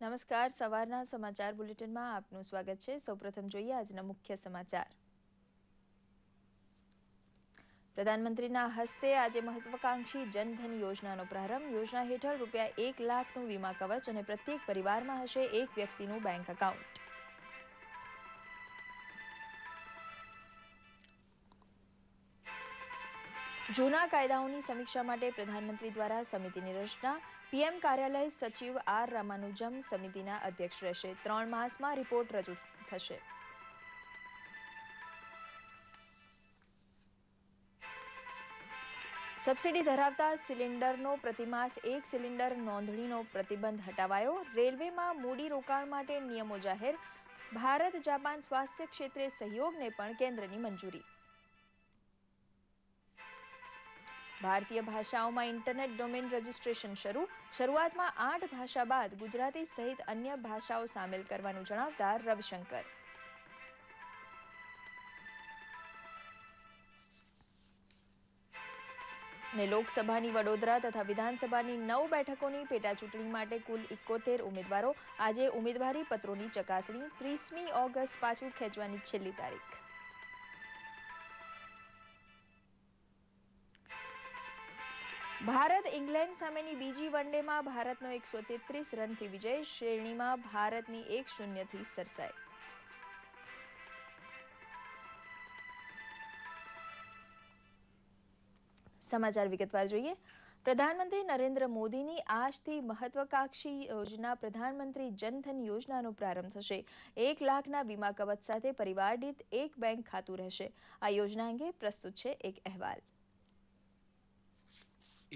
નમસ્કાર. સવારના સમાચાર બુલેટિનમાં આપનું સ્વાગત છે. સૌપ્રથમ જોઈએ આજના મુખ્ય સમાચાર. પ્રધાનમંત્રીના હસ્તે આજે મહત્વાકાંક્ષી જનધન યોજનાનો પ્રારંભ. યોજના હેઠળ ₹1 લાખનું વીમા કવચ અને પ્રત્યેક પરિવારમાં હશે એક વ્યક્તિનું બેંક એકાઉન્ટ. જૂના કાયદાઓની સમીક્ષા માટે પ્રધાનમંત્રી દ્વારા સમિતિની રચના. પીએમ કાર્યાલય સચિવ આર રામાનુજમ સમિતિના અધ્યક્ષ રહેશે. 3 માસમાં રિપોર્ટ રજૂ થશે. સબસિડી ધરાવતા સિલિન્ડરનો પ્રતિમાસ 1 સિલિન્ડર નોંધણીનો પ્રતિબંધ હટાવાયો. રેલવેમાં મૂડી રોકાણ માટે નિયમો જાહેર. ભારત જાપાન સ્વાસ્થ્ય ક્ષેત્રે સહયોગને પણ કેન્દ્રની મંજૂરી. ભારતીય ભાષાઓમાં ઇન્ટરનેટ ડોમેન રજિસ્ટ્રેશન શરૂ. શરૂઆતમાં 8 ભાષા બાદ ગુજરાતી સહિત અન્ય ભાષાઓ સામેલ કરવાનું જણાવતા રવિશંકર. અને લોકસભાની વડોદરા તથા વિધાનસભાની 9 બેઠકોની પેટાચૂંટણી માટે કુલ 71 ઉમેદવારો. આજે ઉમેદવારી પત્રોની ચકાસણી. 30મી ઓગસ્ટ પાછું ખેંચવાની છેલ્લી તારીખ. ભારત ઇંગ્લેન્ડ સામેની બીજી વનડેમાં ભારતનો 133 રનથી વિજય. શ્રેણીમાં ભારતની 1-0થી સરસાઈ. સમાચાર વિગતવાર જોઈએ. પ્રધાનમંત્રી નરેન્દ્ર મોદીની આજથી મહત્વાકાંક્ષી યોજના પ્રધાનમંત્રી જનધન યોજનાનો પ્રારંભ થશે. 1 લાખના વીમા કવચ સાથે પરિવાર દીઠ એક બેંક ખાતું રહેશે. આ યોજના અંગે પ્રસ્તુત છે એક અહેવાલ.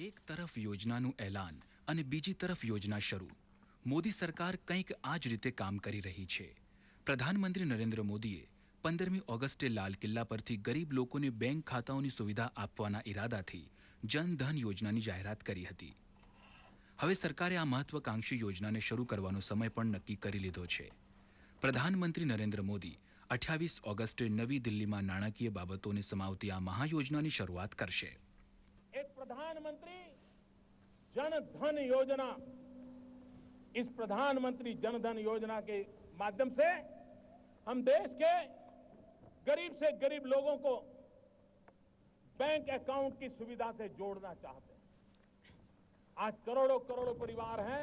એક તરફ યોજનાનું એલાન અને બીજી તરફ યોજના શરૂ. મોદી સરકાર કંઈક આ જ રીતે કામ કરી રહી છે. પ્રધાનમંત્રી નરેન્દ્ર મોદીએ 15મી ઓગસ્ટે લાલ કિલ્લા પરથી ગરીબ લોકોને બેંક ખાતાઓની સુવિધા આપવાના ઈરાદાથી જનધન યોજનાની જાહેરાત કરી હતી. હવે સરકારે આ મહત્વાકાંક્ષી યોજનાને શરૂ કરવાનો સમય પણ નક્કી કરી લીધો છે. પ્રધાનમંત્રી નરેન્દ્ર મોદી 28 ઓગસ્ટે નવી દિલ્હીમાં નાણાકીય બાબતોને સમાવતી આ મહાયોજનાની શરૂઆત કરશે. एक प्रधानमंत्री जन धन योजना, इस प्रधानमंत्री जन धन योजना के माध्यम से हम देश के गरीब से गरीब लोगों को बैंक अकाउंट की सुविधा से जोड़ना चाहते हैं. आज करोड़ों करोड़ों परिवार हैं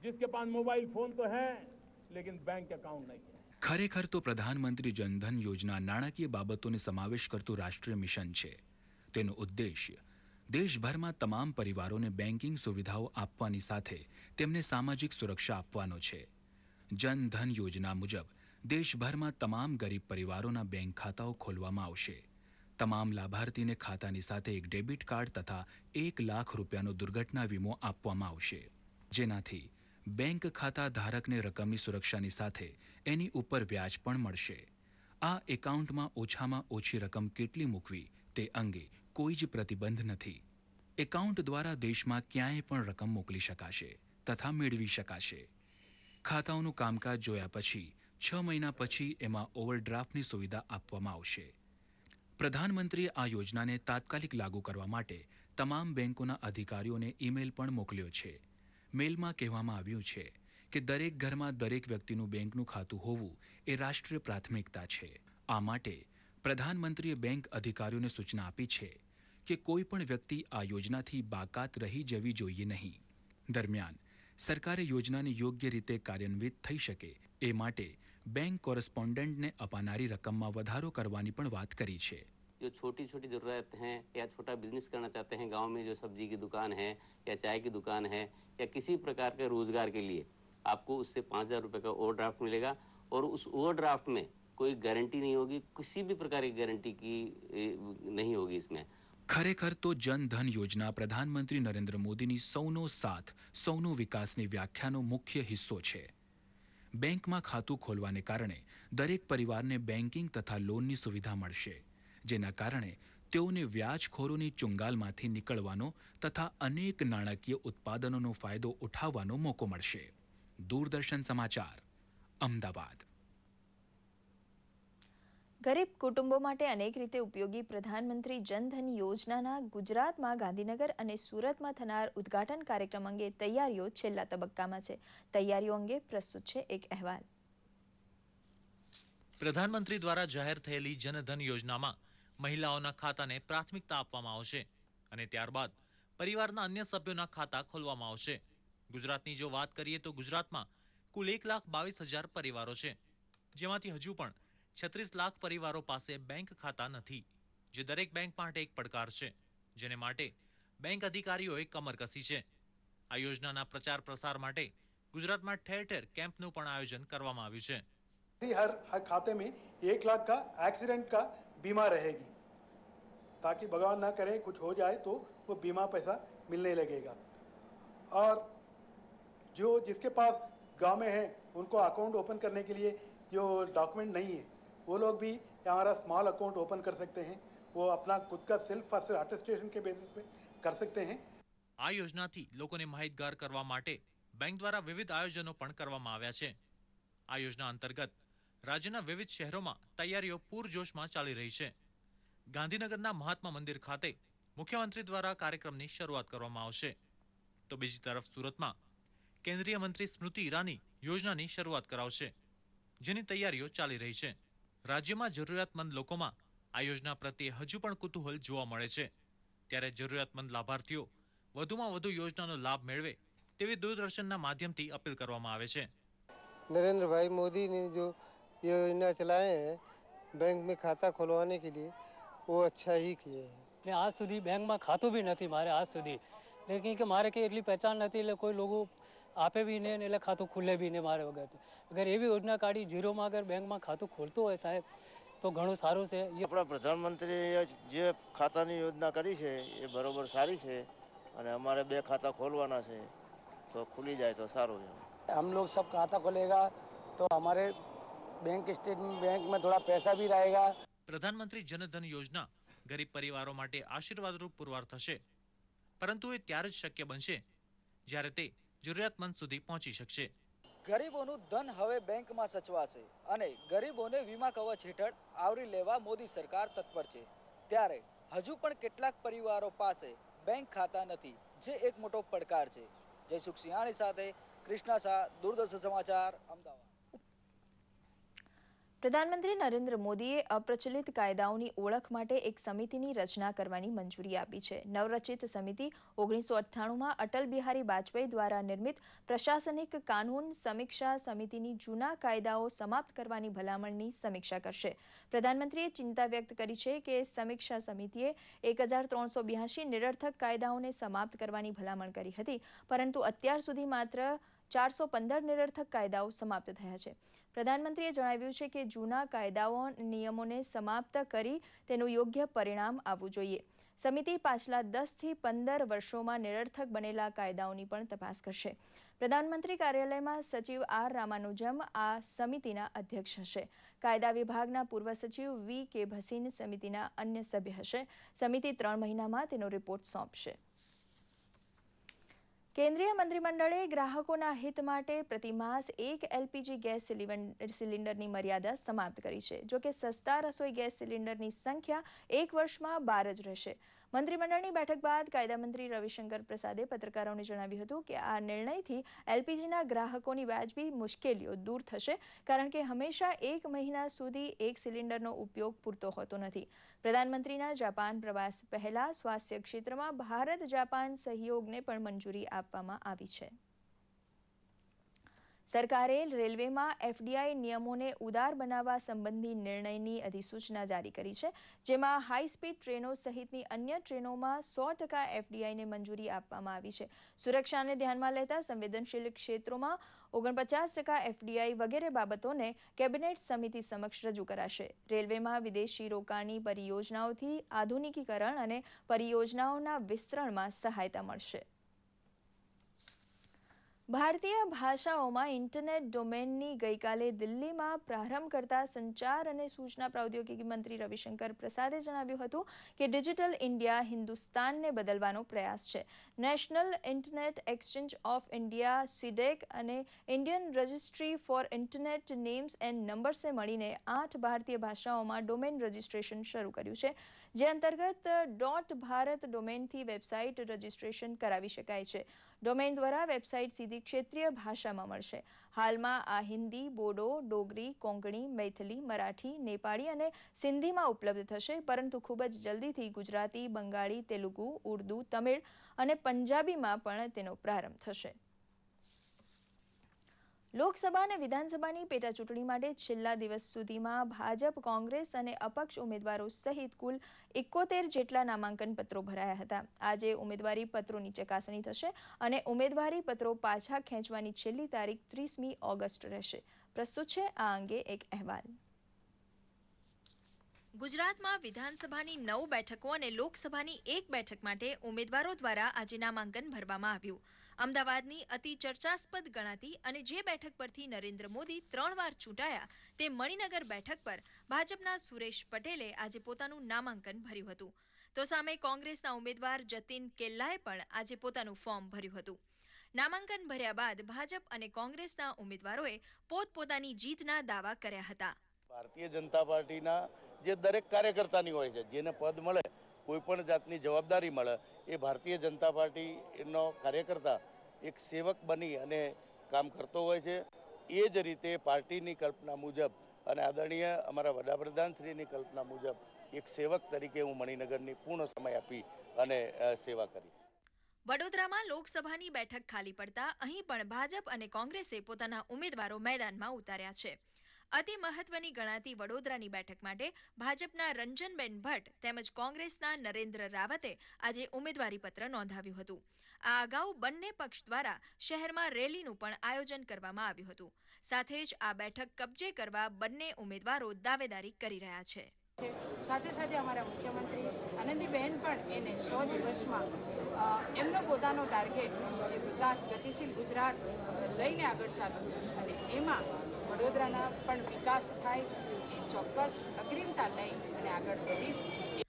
जिसके पास मोबाइल फोन तो है लेकिन बैंक अकाउंट नहीं है. ખરેખર તો પ્રધાનમંત્રી જનધન યોજના નાણાકીય બાબતોને સમાવેશ કરતું રાષ્ટ્રીય મિશન છે. તેનો ઉદ્દેશ્ય દેશભરમાં તમામ પરિવારોને બેન્કિંગ સુવિધાઓ આપવાની સાથે તેમને સામાજિક સુરક્ષા આપવાનો છે. જનધન યોજના મુજબ દેશભરમાં તમામ ગરીબ પરિવારોના બેંક ખાતાઓ ખોલવામાં આવશે. તમામ લાભાર્થીને ખાતાની સાથે એક ડેબિટ કાર્ડ તથા ₹1 લાખ દુર્ઘટના વીમો આપવામાં આવશે, જેનાથી બેંક ખાતા ધારકને રકમની સુરક્ષાની સાથે એની ઉપર વ્યાજ પણ મળશે. આ એકાઉન્ટમાં ઓછામાં ઓછી રકમ કેટલી મૂકવી તે અંગે કોઈ જ પ્રતિબંધ નથી. એકાઉન્ટ દ્વારા દેશમાં ક્યાંય પણ રકમ મોકલી શકાશે તથા મેળવી શકાશે. ખાતાઓનું કામકાજ જોયા પછી 6 મહિના પછી એમાં ઓવરડ્રાફ્ટની સુવિધા આપવામાં આવશે. પ્રધાનમંત્રીએ આ યોજનાને તાત્કાલિક લાગુ કરવા માટે તમામ બેંકોના અધિકારીઓને ઈમેલ પણ મોકલ્યો છે. મેલમાં કહેવામાં આવ્યું છે કે દરેક ઘરમાં દરેક વ્યક્તિનું બેંકનું ખાતું હોવું એ રાષ્ટ્રીય પ્રાથમિકતા છે. આ માટે પ્રધાનમંત્રીએ બેંક અધિકારીઓને સૂચના આપી છે કે કોઈ પણ વ્યક્તિ આ યોજનાથી બાકાત રહી જવી જોઈએ નહીં. દરમિયાન સરકારે યોજનાને યોગ્ય રીતે કાર્યાન્વિત થઈ શકે એ માટે બેંક કોરેસ્પોન્ડન્ટને અપાનારી રકમમાં વધારો કરવાની પણ વાત કરી છે. जो छोटी छोटी ज़रूरत हैं या छोटा बिजनेस करना चाहते हैं, गांव में जो सब्जी की दुकान है या चाय की दुकान है या किसी प्रकार के रोजगार के लिए आपको उससे 5,000 रुपये का ओवरड्राफ्ट मिलेगा और उस ओवरड्राफ्ट में कोई गारंटी नहीं होगी, किसी भी प्रकार की गारंटी की नहीं होगी इसमें. ખરેખર તો જનધન યોજના પ્રધાનમંત્રી નરેન્દ્ર મોદીની સૌનો સાથ સૌનો વિકાસની વ્યાખ્યાનો મુખ્ય હિસ્સો છે. બેંકમાં ખાતું ખોલવાને કારણે દરેક પરિવારને બેન્કિંગ તથા લોનની સુવિધા મળશે, જેના કારણે તેઓને વ્યાજખોરોની ચુંગાલમાંથી નીકળવાનો તથા અનેક નાણાકીય ઉત્પાદનોનો ફાયદો ઉઠાવવાનો મોકો મળશે. દૂરદર્શન સમાચાર, અમદાવાદ. ગરીબ કુટુંબો માટે અનેક રીતે ઉપયોગી પ્રધાનમંત્રી જનધન યોજનાના ગુજરાતમાં ગાંધીનગર અને સુરતમાં થનાર ઉદ્ઘાટન કાર્યક્રમ અંગે તૈયારીઓ છેલ્લા તબક્કામાં છે. તૈયારીઓ અંગે પ્રસ્તુત છે એક અહેવાલ. પ્રધાનમંત્રી દ્વારા જાહેર થયેલી જનધન યોજનામાં મહિલાઓના ખાતાને પ્રાથમિકતા આપવામાં આવશે અને ત્યારબાદ પરિવારના અન્ય સભ્યોના ખાતા ખોલવામાં આવશે. ગુજરાતની જો વાત કરીએ તો ગુજરાતમાં કુલ 1,22,000 પરિવારો છે, જેમાંથી હજુ પણ 36 લાખ પરિવારો પાસે બેંક ખાતા નથી, જે દરેક બેંક માટે એક પડકાર છે, જેને માટે બેંક અધિકારીઓએ કમર કસી છે. આ યોજનાના પ્રચાર પ્રસાર માટે ગુજરાતમાં ઠેર ઠેર કેમ્પનું પણ આયોજન કરવામાં આવ્યું છે. हर खाते में 1 लाख का एक्सीडेंट का बीमा रहेगी, ताकि भगवान ना करे कुछ हो जाए तो वो बीमा पैसा मिलने लगेगा. और जो जिसके पास गांव में है उनको अकाउंट ओपन करने के लिए जो डॉक्यूमेंट नहीं है, वो लोग भी हमारा स्मॉल अकाउंट ओपन कर सकते हैं. वो अपना खुद का सेल्फ अटेस्टेशन के बेसिस पे कर सकते हैं. આ યોજનાથી લોકોને માહિતગાર કરવા માટે બેંક દ્વારા વિવિધ આયોજનો પણ કરવામાં આવ્યા છે. આ યોજના અંતર્ગત રાજ્યના વિવિધ શહેરોમાં તૈયારીઓ પૂરજોશમાં ચાલી રહી છે. ગાંધીનગરના મહાત્મા મંદિર ખાતે મુખ્યમંત્રી દ્વારા કાર્યક્રમની શરૂઆત કરવામાં આવશે, તો બીજી તરફ સુરતમાં કેન્દ્રીય મંત્રી સ્મૃતિ ઈરાની યોજનાની શરૂઆત કરાવશે, જેની તૈયારીઓ ચાલી રહી છે. રાજ્યમાં જરૂરિયાતમંદ લોકોમાં આ યોજના પ્રત્યે હજુ પણ કુતૂહલ જોવા મળે છે, ત્યારે જરૂરિયાતમંદ લાભાર્થીઓ વધુમાં વધુ યોજનાનો લાભ મેળવે તેવી દૂરદર્શનના માધ્યમથી અપીલ કરવામાં આવે છે. नरेंद्र भाई मोदी ने जो योजना चलाए हैं बैंक में खाता खुलवाने के लिए, वो अच्छा ही किए हैं. ને આજ સુધી બેંકમાં ખાતું બી નથી મારે આજ સુધી, લેકિન કે મારે કંઈ એટલી પહેચાન નથી એટલે કોઈ લોકો આપે બી નહીં એટલે ખાતું ખુલે બી નહીં મારે વગર. અગર એવી યોજના કાઢી ઝીરોમાં અગર બેંકમાં ખાતું ખોલતું હોય સાહેબ તો ઘણું સારું છે. આપણા પ્રધાનમંત્રીએ જે ખાતાની યોજના કરી છે એ બરોબર સારી છે અને અમારે 2 ખાતા ખોલવાના છે, તો ખુલી જાય તો સારું છે. हम लोग सब खाता खोलेगा तो हमारे बैंक स्टेटमेंट बैंक में थोड़ा पैसा भी रहेगा. પ્રધાનમંત્રી જનધન યોજના ગરીબ પરિવારો માટે આશીર્વાદરૂપ પુરવાર થશે, પરંતુ એ ત્યારે જ શક્ય બનશે જ્યારે તે જરૂરિયાતમંદ સુધી પહોંચી શકશે. ગરીબોનું ધન હવે બેંકમાં સચવાશે અને ગરીબોને વીમા કવચ હેઠળ આવરી લેવા મોદી સરકાર તત્પર છે. ત્યારે હજુ પણ કેટલાક પરિવારો પાસે બેંક ખાતા નથી, જે એક મોટો પડકાર છે. જયસુખ સિંહાણી સાથે કૃષ્ણા શાહ, દૂરદર્શન સમાચાર, અમદાવાદ. પ્રધાનમંત્રી નરેન્દ્ર મોદીએ અપ્રચલિત કાયદાઓની ઓળખ માટે એક સમિતિની રચના કરવાની મંજૂરી આપી છે. નવરચિત સમિતિ 1998માં અટલ બિહારી વાજપેયી દ્વારા નિર્મિત પ્રશાસનિક કાનૂન સમીક્ષા સમિતિની જૂના કાયદાઓ સમાપ્ત કરવાની ભલામણની સમીક્ષા કરશે. પ્રધાનમંત્રીએ ચિંતા વ્યક્ત કરી છે કે સમીક્ષા સમિતિએ 1382 નિરર્થક કાયદાઓને સમાપ્ત કરવાની ભલામણ કરી હતી, પરંતુ અત્યાર સુધી માત્ર 415 નિરર્થક કાયદાઓ સમાપ્ત થયા છે. પ્રધાનમંત્રીએ જણાવ્યું છે કે જૂના કાયદાઓ નિયમોને સમાપ્ત કરી તેનું યોગ્ય પરિણામ આવવું જોઈએ. સમિતિ પાછલા 10 થી 15 વર્ષોમાં નિરર્થક બનેલા કાયદાઓની પણ તપાસ કરશે. પ્રધાનમંત્રી કાર્યાલયમાં સચિવ આર રામાનુજમ આ સમિતિના અધ્યક્ષ હશે. કાયદા વિભાગના પૂર્વ સચિવ વી કે ભસીન સમિતિના અન્ય સભ્ય હશે. સમિતિ 3 મહિનામાં તેનો રિપોર્ટ સોંપશે. કેન્દ્રીય મંત્રીમંડળે ગ્રાહકોના હિત માટે પ્રતિમાસ 1 એલપીજી ગેસ સિલિન્ડરની મર્યાદા સમાપ્ત કરી છે. જોકે સસ્તા રસોઈ ગેસ સિલિન્ડરની સંખ્યા 1 વર્ષમાં 12 જ રહેશે. મંત્રીમંડળની બેઠક બાદ કાયદામંત્રી રવિશંકર પ્રસાદે પત્રકારોને જણાવ્યું હતું કે આ નિર્ણયથી એલપીજીના ગ્રાહકોની વાજબી મુશ્કેલીઓ દૂર થશે, કારણ કે હંમેશા 1 મહિના સુધી એક સિલિન્ડરનો ઉપયોગ પૂરતો હોતો નથી. પ્રધાનમંત્રીના જાપાન પ્રવાસ પહેલા સ્વાસ્થ્ય ક્ષેત્રમાં ભારત જાપાન સહયોગને પણ મંજૂરી આપવામાં આવી છે. સરકારે રેલવેમાં એફડીઆઈ નિયમોને ઉદાર બનાવવા સંબંધી નિર્ણયની અધિસૂચના જારી કરી છે, જેમાં હાઈ સ્પીડ ટ્રેનો સહિતની અન્ય ટ્રેનોમાં 100% એફડીઆઈને મંજૂરી આપવામાં આવી છે. સુરક્ષાને ધ્યાનમાં લેતા સંવેદનશીલ ક્ષેત્રોમાં 49% એફડીઆઈ વગેરે બાબતોને કેબિનેટ સમિતિ સમક્ષ રજૂ કરાશે. રેલવેમાં વિદેશી રોકાણની પરિયોજનાઓથી આધુનિકીકરણ અને પરિયોજનાઓના વિસ્તરણમાં સહાયતા મળશે. ભારતીય ભાષાઓમાં ઇન્ટરનેટ ડોમેનની ગઈકાલે દિલ્હીમાં પ્રારંભ કરતા સંચાર અને સૂચના પ્રૌદ્યોગિકી મંત્રી રવિશંકર પ્રસાદે જણાવ્યું હતું કે ડિજિટલ ઇન્ડિયા હિન્દુસ્તાનને બદલવાનો પ્રયાસ છે. National internet exchange of India CDAC અને Indian registry for internet names and નંબર્સે મળીને 8 ભારતીય ભાષાઓમાં ડોમેન રજિસ્ટ્રેશન શરૂ કર્યું છે, જે અંતર્ગત .ભારત ડોમેનથી વેબસાઇટ રજિસ્ટ્રેશન કરાવી શકાય છે. ડોમેન દ્વારા વેબસાઇટ સીધી ક્ષેત્રીય ભાષામાં મળશે. હાલમાં આ હિન્દી, બોડો, ડોગરી, કોંકણી, મૈથિલી, મરાઠી, નેપાળી અને સિંધીમાં ઉપલબ્ધ થશે, પરંતુ ખૂબ જ જલ્દીથી ગુજરાતી, બંગાળી, તેલુગુ, ઉર્દુ, તમિળ અને પંજાબીમાં પણ તેનો પ્રારંભ થશે. લોકસભા અને વિધાનસભાની પેટા ચૂંટણી માટે છેલ્લા દિવસ સુધીમાં ભાજપ, કોંગ્રેસ અને અપક્ષ ઉમેદવારો સહિત કુલ 71 જેટલા નામાંકન પત્રો ભરાયા હતા. આજે ઉમેદવારી પત્રોની ચકાસણી થશે અને ઉમેદવારી પત્રો પાછા ખેંચવાની છેલ્લી તારીખ 30મી ઓગસ્ટ રહેશે. પ્રસ્તુત છે આ અંગે એક અહેવાલ. ગુજરાતમાં વિધાનસભાની 9 બેઠકો અને લોકસભાની 1 બેઠક માટે ઉમેદવારો દ્વારા આજે નામાંકન ભરવામાં આવ્યું. અમદાવાદની અતિ ચર્ચાસ્પદ ગણાતી અને જે બેઠક પરથી નરેન્દ્ર મોદી 3 વાર ચૂંટાયા તે મણિનગર બેઠક પર ભાજપના સુરેશ પટેલે આજે પોતાનું નામાંકન ભર્યું હતું. તો સામે કોંગ્રેસના ઉમેદવાર જતીન કેલ્લાએ પણ આજે પોતાનું ફોર્મ ભર્યું હતું. નામાંકન ભર્યા બાદ ભાજપ અને કોંગ્રેસના ઉમેદવારોએ પોતપોતાની જીતના દાવા કર્યા હતા. ભારતીય જનતા પાર્ટીના જે દરેક કાર્યકર્તાની હોય છે, જેને પદ મળે, કોઈ પણ જાતની જવાબદારી મળે, એ ભારતીય જનતા પાર્ટીનો કાર્યકર્તા એક સેવક બની અને કામ કરતો હોય છે. એ જ રીતે પાર્ટીની કલ્પના મુજબ અને આદરણીય અમારા વડાપ્રધાનશ્રીની કલ્પના મુજબ એક સેવક તરીકે હું મણિનગરની પૂર્ણ સમય આપી અને સેવા કરી. વડોદરામાં લોકસભાની બેઠક ખાલી પડતા અહીં પણ ભાજપ અને કોંગ્રેસે પોતાના ઉમેદવારો મેદાનમાં ઉતાર્યા છે. અતિ મહત્વની ગણાતી વડોદરાની બેઠક માટે ભાજપના રંજનબેન ભટ્ટ તેમજ કોંગ્રેસના નરેન્દ્ર રાવતે આજે ઉમેદવારીપત્ર નોંધાવ્યું હતું. આ અગાઉ બંને પક્ષ દ્વારા શહેરમાં રેલીનું પણ આયોજન કરવામાં આવ્યું હતું. સાથે જ આ બેઠક કબજે કરવા બંને ઉમેદવારો દાવેદારી કરી રહ્યા છે. સાથે સાથે અમારા મુખ્યમંત્રી આનંદીબહેન પણ એને 100 દિવસમાં એમનો પોતાનો ટાર્ગેટ વિકાસ ગતિશીલ ગુજરાત લઈને આગળ ચાલુ અને એમાં વડોદરાના પણ વિકાસ થાય એ ચોક્કસ અગ્રિમતા લઈ અને આગળ વધીશ.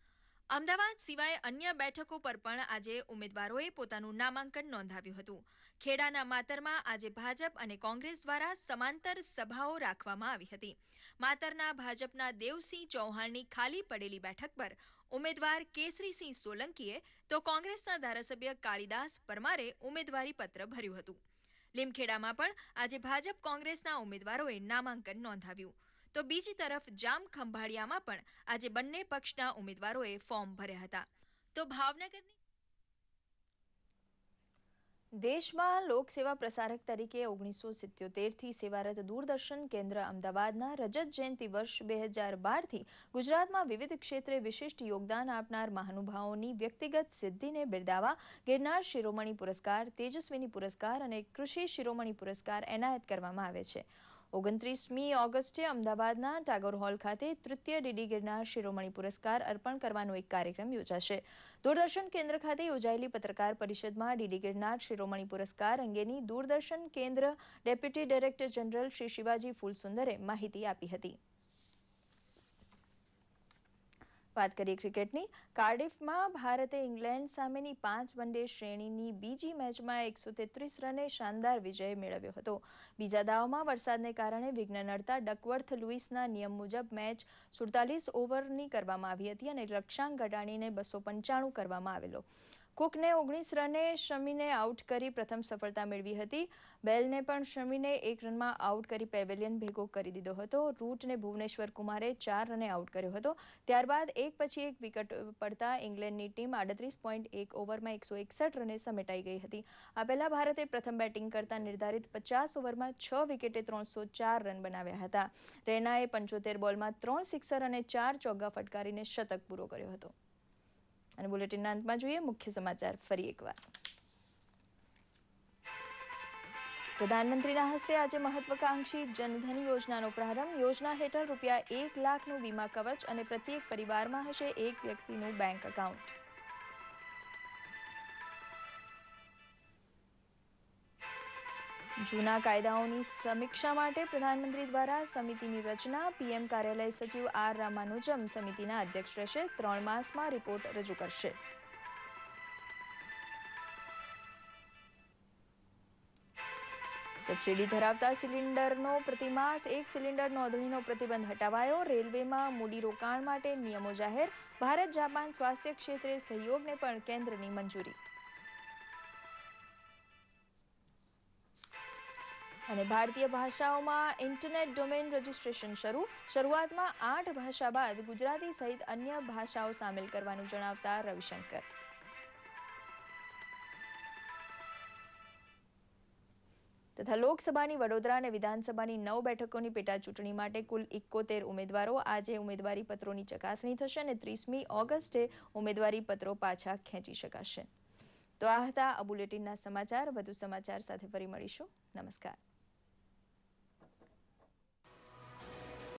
અમદાવાદ સિવાય અન્ય બેઠકો પર પણ આજે ઉમેદવારોએ પોતાનું નામાંકન નોંધાવ્યું હતું. ખેડાના માતરમાં આજે ભાજપ અને કોંગ્રેસ દ્વારા સમાંતર સભાઓ રાખવામાં આવી હતી. માતરના ભાજપના દેવસિંહ ચૌહાણની ખાલી પડેલી બેઠક પર ઉમેદવાર કેસરીસિંહ સોલંકીએ તો કોંગ્રેસના ધારાસભ્ય કાળીદાસ પરમારે ઉમેદવારી પત્ર ભર્યું હતું. લીમખેડામાં પણ આજે ભાજપ કોંગ્રેસના ઉમેદવારોએ નામાંકન નોંધાવ્યું. તો બીજી તરફ જામ ખંભાળિયામાં પણ આજે બંને પક્ષના ઉમેદવારોએ ફોર્મ ભર્યા હતા. તો ભાવનગરની દેશમાં લોકસેવા પ્રસારક તરીકે 1977થી સેવારત દૂરદર્શન કેન્દ્ર અમદાવાદના રજત જયંતિ વર્ષ 2012થી ગુજરાતમાં વિવિધ ક્ષેત્રે વિશિષ્ટ યોગદાન આપનાર મહાનુભાવોની વ્યક્તિગત સિદ્ધિને બિરદાવવા ગિરનાર શિરોમણી પુરસ્કાર, તેજસ્વિની પુરસ્કાર અને કૃષિ શિરોમણી પુરસ્કાર એનાયત કરવામાં આવે છે. 29મી ઓગસ્ટે અમદાવાદના ટાગોર હોલ ખાતે તૃતીય ડીડી ગિરનાર શિરોમણી પુરસ્કાર અર્પણ કરવાનો એક કાર્યક્રમ યોજાશે. દૂરદર્શન કેન્દ્ર ખાતે યોજાયેલી પત્રકાર પરિષદમાં ડીડી ગિરનાર શિરોમણી પુરસ્કાર અંગેની દૂરદર્શન કેન્દ્ર deputy director general Shri Shivaji Phulsundare માહિતી આપી હતી. વાત કરીએ ક્રિકેટની. કાર્ડિફમાં ભારતે ઇંગ્લેન્ડ સામેની 5 વનડે શ્રેણીની બીજી મેચમાં 133 રને શાનદાર વિજય મેળવ્યો હતો. બીજા દાવમાં વરસાદને કારણે વિઘ્ન નડતા ડકવર્થ લુઇસના નિયમ મુજબ મેચ 47 ઓવરની કરવામાં આવી હતી અને લક્ષ્યાંક ઘટાડીને 295 કરવામાં આવેલો. કુકને 19 રને શમીને આઉટ કરી પ્રથમ સફળતા મેળવી હતી. બેલને પણ શમીને 1 રનમાં આઉટ કરી પેવેલિયન ભેગો કરી દીધો હતો. રૂટને ભુવનેશ્વર કુમારે 4 રને આઉટ કર્યો હતો. ત્યારબાદ એક પછી એક વિકેટ પડતા ઇંગ્લેન્ડની ટીમ 38.1 ઓવરમાં 161 રને સમેટાઈ ગઈ હતી. આ પહેલા ભારતે પ્રથમ બેટિંગ કરતા નિર્ધારિત 50 ઓવરમાં 6 વિકેટે 304 રન બનાવ્યા હતા. રૈનાએ 75 બોલમાં 3 સિક્સર અને 4 ચોગ્ગા ફટકારીને શતક પૂરો કર્યો હતો. અને બુલેટિનના અંતમાં જોઈએ મુખ્ય સમાચાર ફરી એકવાર. પ્રધાનમંત્રીના હસ્તે આજે મહત્વાકાંક્ષી જનધન યોજનાનો પ્રારંભ. યોજના હેઠળ રૂપિયા 1 લાખનું વીમા કવચ અને પ્રત્યેક પરિવારમાં હશે એક વ્યક્તિનું બેંક એકાઉન્ટ. જૂના કાયદાઓની સમીક્ષા માટે પ્રધાનમંત્રી દ્વારા સમિતિની રચના. પીએમ કાર્યાલય સચિવ આર રામાનુજમ સમિતિના અધ્યક્ષ રહેશે. 3 માસમાં રિપોર્ટ રજૂ કરશે. સબસિડી ધરાવતા સિલિન્ડરનો પ્રતિમાસ 1 સિલિન્ડર નોંધણીનો પ્રતિબંધ હટાવાયો. રેલવેમાં મૂડીરોકાણ માટે નિયમો જાહેર. ભારત જાપાન સ્વાસ્થ્ય ક્ષેત્રે સહયોગને પણ કેન્દ્રની મંજૂરી. અને ભારતીય ભાષાઓમાં ઇન્ટરનેટ ડોમેન રજિસ્ટ્રેશન શરૂ. શરૂઆતમાં 8 ભાષા બાદ ગુજરાતી સહિત અન્ય ભાષાઓ સામેલ કરવાનું જણાવતા રવિશંકર. તથા લોકસભાની વડોદરા અને વિધાનસભાની 9 બેઠકોની પેટા ચૂંટણી માટે કુલ 71 ઉમેદવારો. આજે ઉમેદવારી પત્રોની ચકાસણી થશે અને 30મી ઓગસ્ટે ઉમેદવારી પત્રો પાછા ખેંચી શકાશે. તો આ હતા આ બુલેટિનના સમાચાર. વધુ સમાચાર સાથે ફરી મળીશું. નમસ્કાર.